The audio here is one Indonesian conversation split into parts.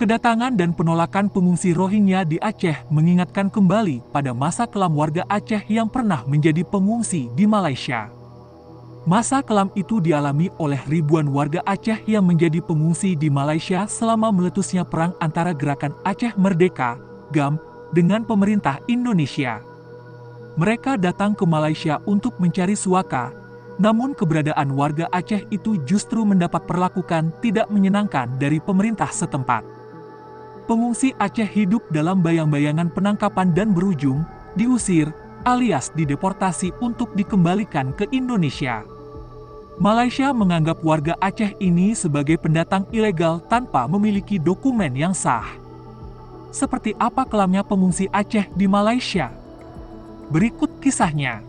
Kedatangan dan penolakan pengungsi Rohingya di Aceh mengingatkan kembali pada masa kelam warga Aceh yang pernah menjadi pengungsi di Malaysia. Masa kelam itu dialami oleh ribuan warga Aceh yang menjadi pengungsi di Malaysia selama meletusnya perang antara Gerakan Aceh Merdeka, GAM, dengan pemerintah Indonesia. Mereka datang ke Malaysia untuk mencari suaka, namun keberadaan warga Aceh itu justru mendapat perlakuan tidak menyenangkan dari pemerintah setempat. Pengungsi Aceh hidup dalam bayang-bayangan penangkapan dan berujung diusir alias dideportasi untuk dikembalikan ke Indonesia. Malaysia menganggap warga Aceh ini sebagai pendatang ilegal tanpa memiliki dokumen yang sah. Seperti apa kelamnya pengungsi Aceh di Malaysia? Berikut kisahnya.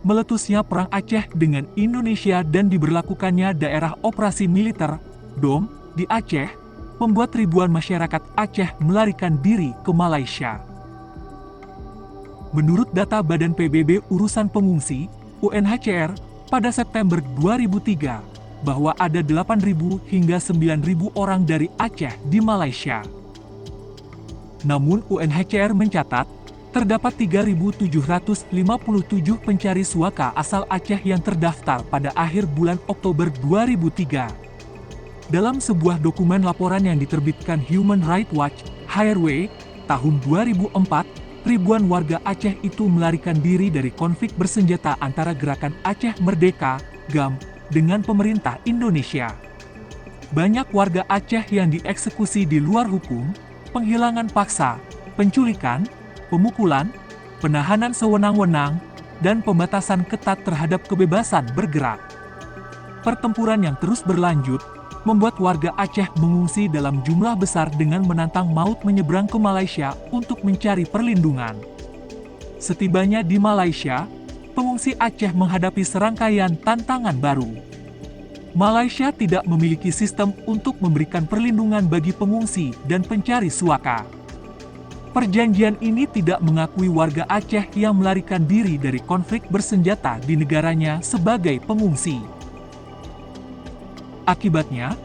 Meletusnya Perang Aceh dengan Indonesia dan diberlakukannya daerah operasi militer, DOM, di Aceh, membuat ribuan masyarakat Aceh melarikan diri ke Malaysia. Menurut data Badan PBB Urusan Pengungsi, UNHCR, pada September 2003, bahwa ada 8.000 hingga 9.000 orang dari Aceh di Malaysia. Namun UNHCR mencatat, terdapat 3.757 pencari suaka asal Aceh yang terdaftar pada akhir bulan Oktober 2003. Dalam sebuah dokumen laporan yang diterbitkan Human Rights Watch, HRW, tahun 2004, ribuan warga Aceh itu melarikan diri dari konflik bersenjata antara Gerakan Aceh Merdeka, GAM, dengan pemerintah Indonesia. Banyak warga Aceh yang dieksekusi di luar hukum, penghilangan paksa, penculikan, pemukulan, penahanan sewenang-wenang, dan pembatasan ketat terhadap kebebasan bergerak. Pertempuran yang terus berlanjut membuat warga Aceh mengungsi dalam jumlah besar dengan menantang maut menyeberang ke Malaysia untuk mencari perlindungan. Setibanya di Malaysia, pengungsi Aceh menghadapi serangkaian tantangan baru. Malaysia tidak memiliki sistem untuk memberikan perlindungan bagi pengungsi dan pencari suaka. Perjanjian ini tidak mengakui warga Aceh yang melarikan diri dari konflik bersenjata di negaranya sebagai pengungsi. Akibatnya,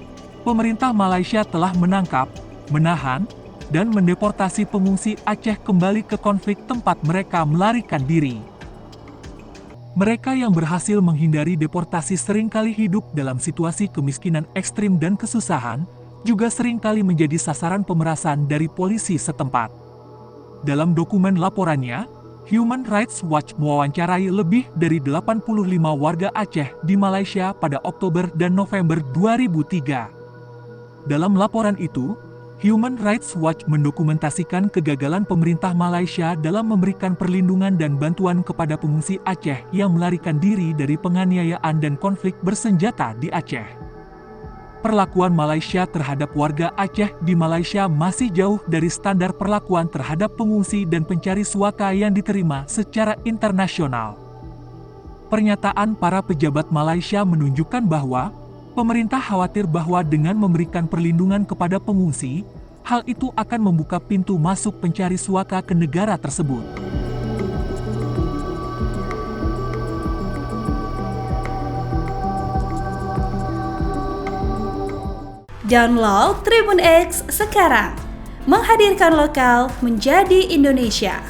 pemerintah Malaysia telah menangkap, menahan, dan mendeportasi pengungsi Aceh kembali ke konflik tempat mereka melarikan diri. Mereka yang berhasil menghindari deportasi seringkali hidup dalam situasi kemiskinan ekstrim dan kesusahan, juga seringkali menjadi sasaran pemerasan dari polisi setempat. Dalam dokumen laporannya, Human Rights Watch mewawancarai lebih dari 85 warga Aceh di Malaysia pada Oktober dan November 2003. Dalam laporan itu, Human Rights Watch mendokumentasikan kegagalan pemerintah Malaysia dalam memberikan perlindungan dan bantuan kepada pengungsi Aceh yang melarikan diri dari penganiayaan dan konflik bersenjata di Aceh. Perlakuan Malaysia terhadap warga Aceh di Malaysia masih jauh dari standar perlakuan terhadap pengungsi dan pencari suaka yang diterima secara internasional. Pernyataan para pejabat Malaysia menunjukkan bahwa pemerintah khawatir bahwa dengan memberikan perlindungan kepada pengungsi, hal itu akan membuka pintu masuk pencari suaka ke negara tersebut. Download Tribun X sekarang, menghadirkan lokal menjadi Indonesia.